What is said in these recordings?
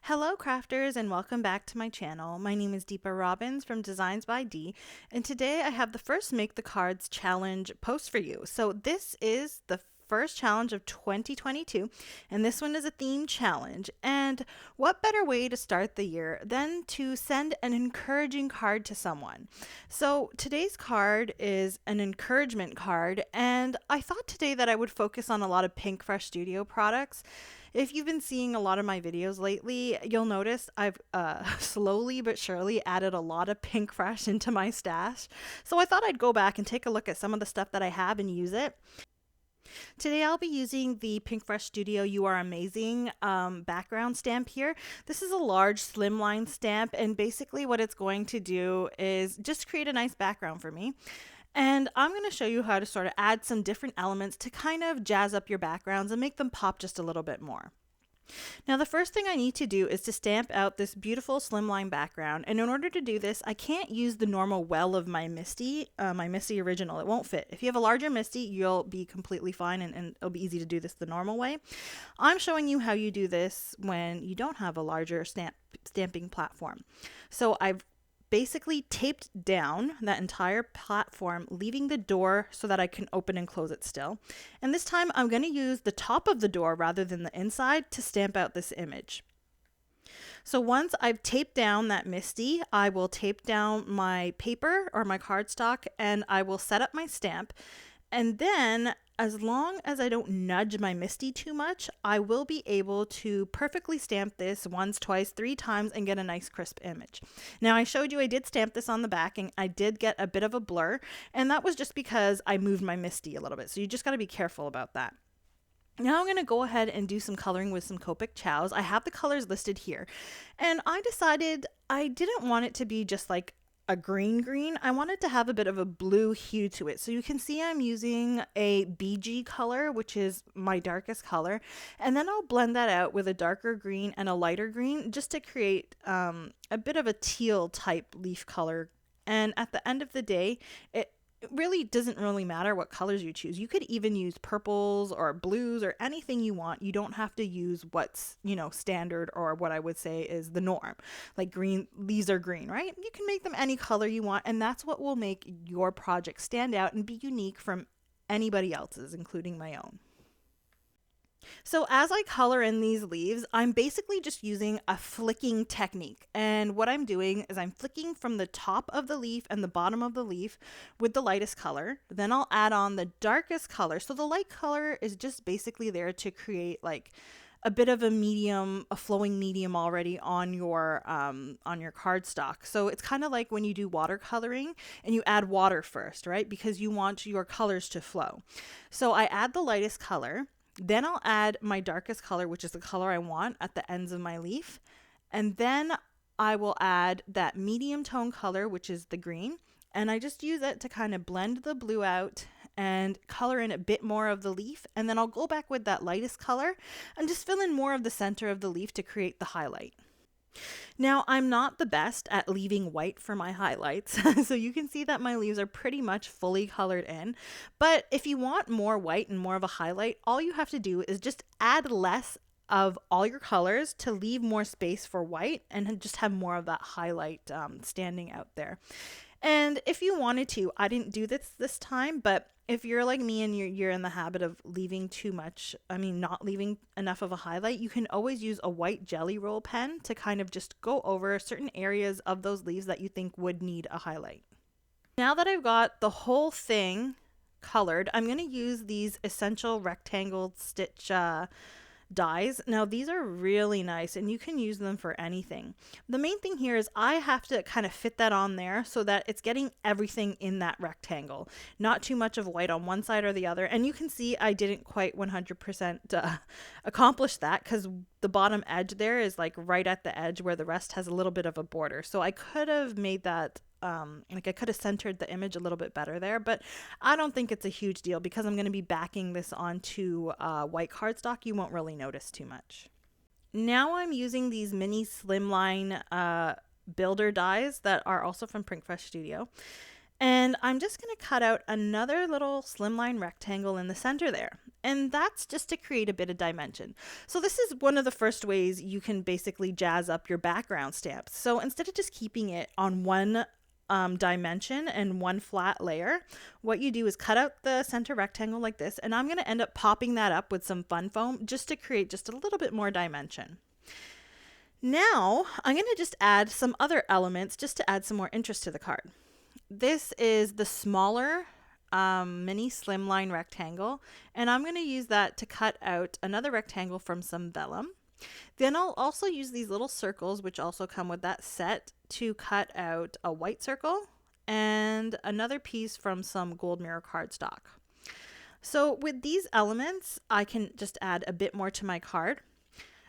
Hello crafters and welcome back to my channel. My name is Deepa Robbins from DeeZinesByD, and today I have the first Make the Cards challenge post for you. So this is the first challenge of 2022, and this one is a theme challenge. And what better way to start the year than to send an encouraging card to someone? So today's card is an encouragement card, and I thought today that I would focus on a lot of PinkFresh Studio products. If you've been seeing a lot of my videos lately, you'll notice I've slowly but surely added a lot of PinkFresh into my stash. So I thought I'd go back and take a look at some of the stuff that I have and use it. Today I'll be using the PinkFresh Studio You Are Amazing background stamp here. This is a large slimline stamp, and basically what it's going to do is just create a nice background for me. And I'm going to show you how to sort of add some different elements to kind of jazz up your backgrounds and make them pop just a little bit more. Now the first thing I need to do is to stamp out this beautiful slimline background, and in order to do this I can't use the normal well of my Misty original. It won't fit. If you have a larger Misty, you'll be completely fine and it'll be easy to do this the normal way. I'm showing you how you do this when you don't have a larger stamping platform. So I've basically taped down that entire platform, leaving the door so that I can open and close it still. And this time I'm going to use the top of the door rather than the inside to stamp out this image. So once I've taped down that Misty, I will tape down my paper or my cardstock, and I will set up my stamp. And then, as long as I don't nudge my Misty too much, I will be able to perfectly stamp this once, twice, 3 times and get a nice crisp image. Now I showed you I did stamp this on the back and I did get a bit of a blur, and that was just because I moved my Misty a little bit. So you just got to be careful about that. Now I'm going to go ahead and do some coloring with some Copic Chows. I have the colors listed here, and I decided I didn't want it to be just like a green. I wanted to have a bit of a blue hue to it. So you can see I'm using a BG color, which is my darkest color, and then I'll blend that out with a darker green and a lighter green just to create a bit of a teal type leaf color. And at the end of the day, it really doesn't really matter what colors you choose. You could even use purples or blues or anything you want. You don't have to use what's, standard or what I would say is the norm. Like green, these are green, right? You can make them any color you want, and that's what will make your project stand out and be unique from anybody else's, including my own. So as I color in these leaves, I'm basically just using a flicking technique. And what I'm doing is I'm flicking from the top of the leaf and the bottom of the leaf with the lightest color. Then I'll add on the darkest color. So the light color is just basically there to create like a bit of a medium, a flowing medium already on your cardstock. So it's kind of like when you do watercoloring and you add water first, right? Because you want your colors to flow. So I add the lightest color. Then I'll add my darkest color, which is the color I want at the ends of my leaf. And then I will add that medium tone color, which is the green. And I just use it to kind of blend the blue out and color in a bit more of the leaf. And then I'll go back with that lightest color and just fill in more of the center of the leaf to create the highlight. Now, I'm not the best at leaving white for my highlights, so you can see that my leaves are pretty much fully colored in. But if you want more white and more of a highlight, all you have to do is just add less of all your colors to leave more space for white and just have more of that highlight standing out there. And if you wanted to, I didn't do this time, but if you're like me and you're in the habit of leaving too much, not leaving enough of a highlight, you can always use a white jelly roll pen to kind of just go over certain areas of those leaves that you think would need a highlight. Now that I've got the whole thing colored, I'm going to use these Essential Rectangle Stitch dies. Now these are really nice and you can use them for anything. The main thing here is I have to kind of fit that on there so that it's getting everything in that rectangle, not too much of white on one side or the other. And you can see I didn't quite 100% accomplish that because the bottom edge there is like right at the edge where the rest has a little bit of a border. So I could have made that I could have centered the image a little bit better there, but I don't think it's a huge deal because I'm going to be backing this onto white cardstock. You won't really notice too much. Now I'm using these mini slimline builder dies that are also from PinkFresh Studio. And I'm just going to cut out another little slimline rectangle in the center there. And that's just to create a bit of dimension. So this is one of the first ways you can basically jazz up your background stamps. So instead of just keeping it on one dimension and one flat layer, what you do is cut out the center rectangle like this, and I'm going to end up popping that up with some fun foam just to create just a little bit more dimension. Now I'm going to just add some other elements just to add some more interest to the card. This is the smaller mini slimline rectangle, and I'm going to use that to cut out another rectangle from some vellum. Then I'll also use these little circles, which also come with that set, to cut out a white circle and another piece from some gold mirror cardstock. So with these elements, I can just add a bit more to my card.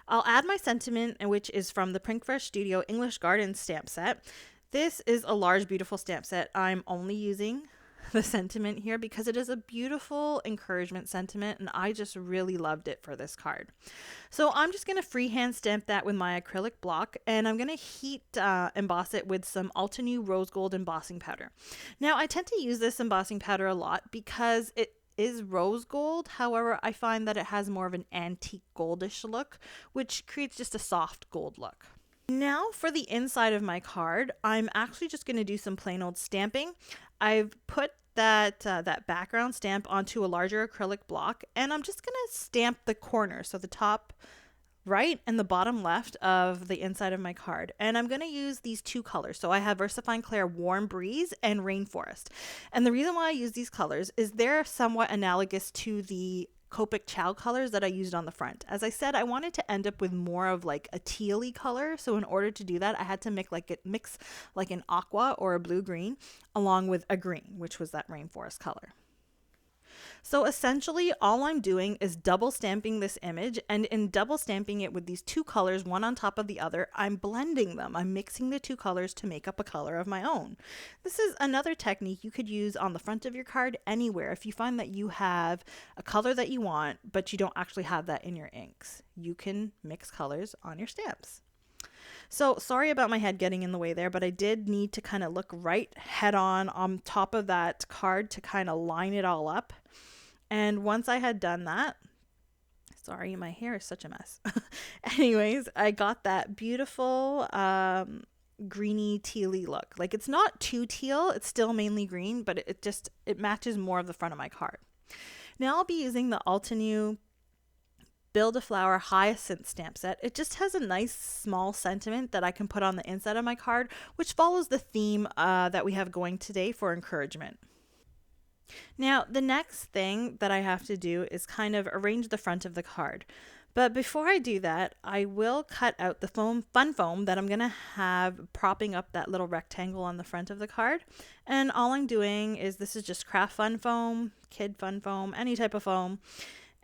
I'll add my sentiment, which is from the PinkFresh Studio English Garden stamp set. This is a large, beautiful stamp set. I'm only using the sentiment here because it is a beautiful encouragement sentiment, and I just really loved it for this card. So I'm just going to freehand stamp that with my acrylic block, and I'm going to heat emboss it with some Altenew rose gold embossing powder. Now I tend to use this embossing powder a lot because it is rose gold. However, I find that it has more of an antique goldish look, which creates just a soft gold look. Now for the inside of my card, I'm actually just going to do some plain old stamping. I've put that background stamp onto a larger acrylic block, and I'm just going to stamp the corner, so the top right and the bottom left of the inside of my card. And I'm going to use these two colors. So I have VersaFine Clair Warm Breeze and Rainforest. And the reason why I use these colors is they're somewhat analogous to the Copic Chow colors that I used on the front. As I said, I wanted to end up with more of like a tealy color. So in order to do that, I had to mix like an aqua or a blue green along with a green, which was that rainforest color. So essentially all I'm doing is double stamping this image, and in double stamping it with these two colors, one on top of the other, I'm blending them. I'm mixing the two colors to make up a color of my own. This is another technique you could use on the front of your card anywhere. If you find that you have a color that you want, but you don't actually have that in your inks, you can mix colors on your stamps. So sorry about my head getting in the way there, but I did need to kind of look right head on top of that card to kind of line it all up. And once I had done that, sorry, my hair is such a mess. Anyways, I got that beautiful greeny tealy look. Like, it's not too teal, it's still mainly green, but it matches more of the front of my card. Now I'll be using the Altenew Build-A-Flower Hyacinth stamp set. It just has a nice small sentiment that I can put on the inside of my card, which follows the theme that we have going today for encouragement. Now, the next thing that I have to do is kind of arrange the front of the card. But before I do that, I will cut out the fun foam that I'm going to have propping up that little rectangle on the front of the card. And all I'm doing is, this is just craft fun foam, kid fun foam, any type of foam.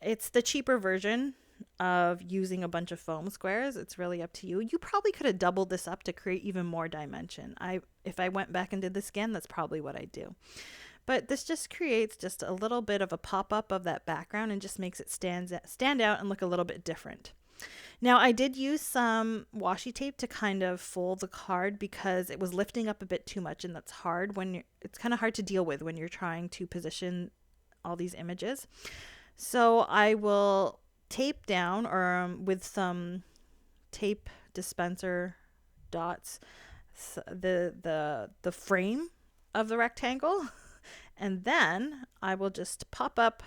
It's the cheaper version of using a bunch of foam squares. It's really up to you. You probably could have doubled this up to create even more dimension. If I went back and did this again, that's probably what I'd do. But this just creates just a little bit of a pop-up of that background and just makes it stand out and look a little bit different. Now, I did use some washi tape to kind of fold the card because it was lifting up a bit too much, and that's hard it's kind of hard to deal with when you're trying to position all these images. So I will tape down, or with some tape dispenser dots, the frame of the rectangle. And then I will just pop up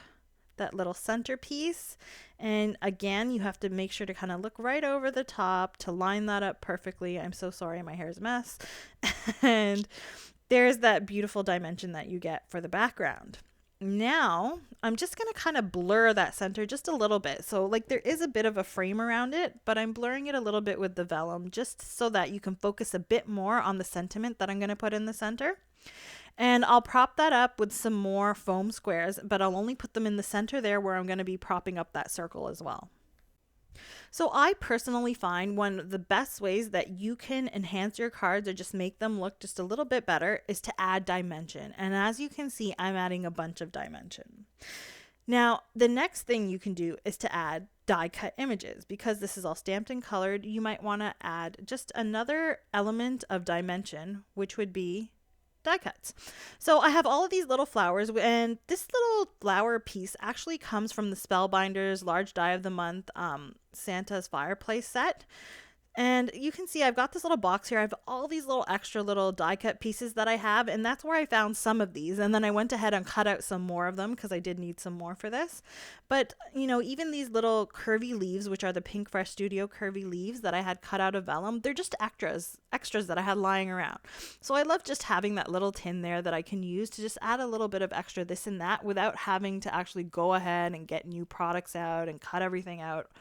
that little centerpiece. And again, you have to make sure to kind of look right over the top to line that up perfectly. I'm so sorry, my hair is a mess. And there's that beautiful dimension that you get for the background. Now, I'm just going to kind of blur that center just a little bit. So like, there is a bit of a frame around it, but I'm blurring it a little bit with the vellum just so that you can focus a bit more on the sentiment that I'm going to put in the center. And I'll prop that up with some more foam squares, but I'll only put them in the center there where I'm going to be propping up that circle as well. So I personally find one of the best ways that you can enhance your cards or just make them look just a little bit better is to add dimension. And as you can see, I'm adding a bunch of dimension. Now, the next thing you can do is to add die cut images. Because this is all stamped and colored, you might want to add just another element of dimension, which would be die cuts. So I have all of these little flowers, and this little flower piece actually comes from the Spellbinders Large Die of the Month Santa's Fireplace set. And you can see I've got this little box here. I have all these little extra little die cut pieces that I have, and that's where I found some of these. And then I went ahead and cut out some more of them because I did need some more for this. But, you know, even these little curvy leaves, which are the PinkFresh Studio curvy leaves that I had cut out of vellum, they're just extras that I had lying around. So I love just having that little tin there that I can use to just add a little bit of extra this and that without having to actually go ahead and get new products out and cut everything out.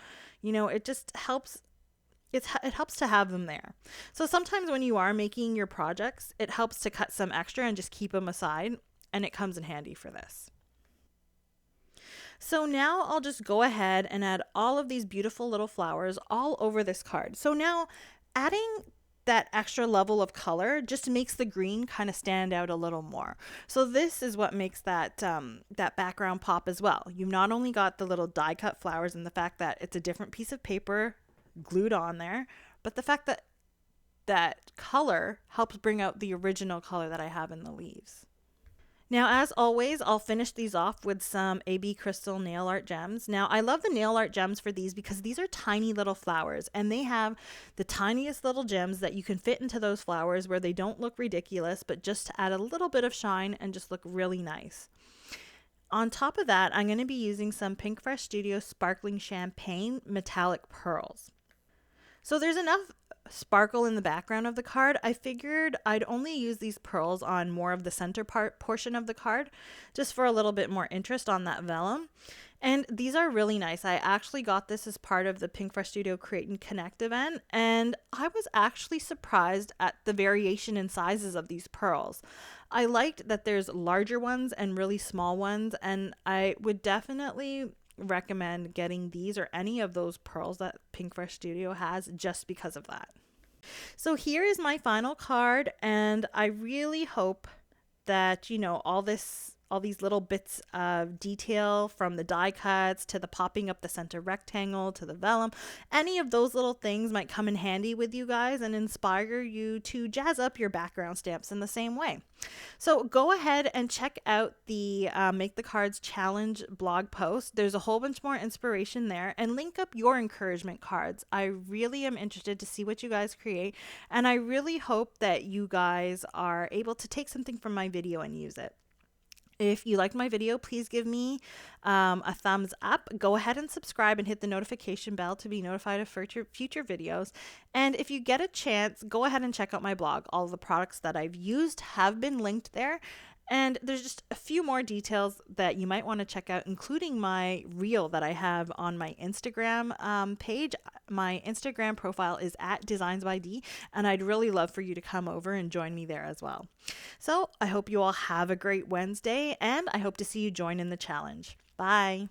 You know, it just helps. It helps to have them there. So sometimes when you are making your projects, it helps to cut some extra and just keep them aside, and it comes in handy for this. So now I'll just go ahead and add all of these beautiful little flowers all over this card. So now adding that extra level of color just makes the green kind of stand out a little more. So this is what makes that that background pop as well. You've not only got the little die cut flowers and the fact that it's a different piece of paper glued on there, but the fact that that color helps bring out the original color that I have in the leaves. Now, as always, I'll finish these off with some AB Crystal nail art gems. Now, I love the nail art gems for these because these are tiny little flowers, and they have the tiniest little gems that you can fit into those flowers where they don't look ridiculous, but just to add a little bit of shine and just look really nice. On top of that, I'm going to be using some PinkFresh Studio Sparkling Champagne Metallic Pearls. So there's enough sparkle in the background of the card. I figured I'd only use these pearls on more of the center portion of the card, just for a little bit more interest on that vellum. And these are really nice. I actually got this as part of the PinkFresh Studio Create and Connect event, and I was actually surprised at the variation in sizes of these pearls. I liked that there's larger ones and really small ones, and I would definitely recommend getting these or any of those pearls that PinkFresh Studio has just because of that. So here is my final card, and I really hope that, you know, all these little bits of detail, from the die cuts to the popping up the center rectangle to the vellum, any of those little things might come in handy with you guys and inspire you to jazz up your background stamps in the same way. So go ahead and check out the Make the Cards Challenge blog post. There's a whole bunch more inspiration there, and link up your encouragement cards. I really am interested to see what you guys create, and I really hope that you guys are able to take something from my video and use it. If you liked my video, please give me a thumbs up. Go ahead and subscribe and hit the notification bell to be notified of future videos. And if you get a chance, go ahead and check out my blog. All of the products that I've used have been linked there. And there's just a few more details that you might want to check out, including my reel that I have on my Instagram page. My Instagram profile is at DeeZinesByD, and I'd really love for you to come over and join me there as well. So I hope you all have a great Wednesday, and I hope to see you join in the challenge. Bye.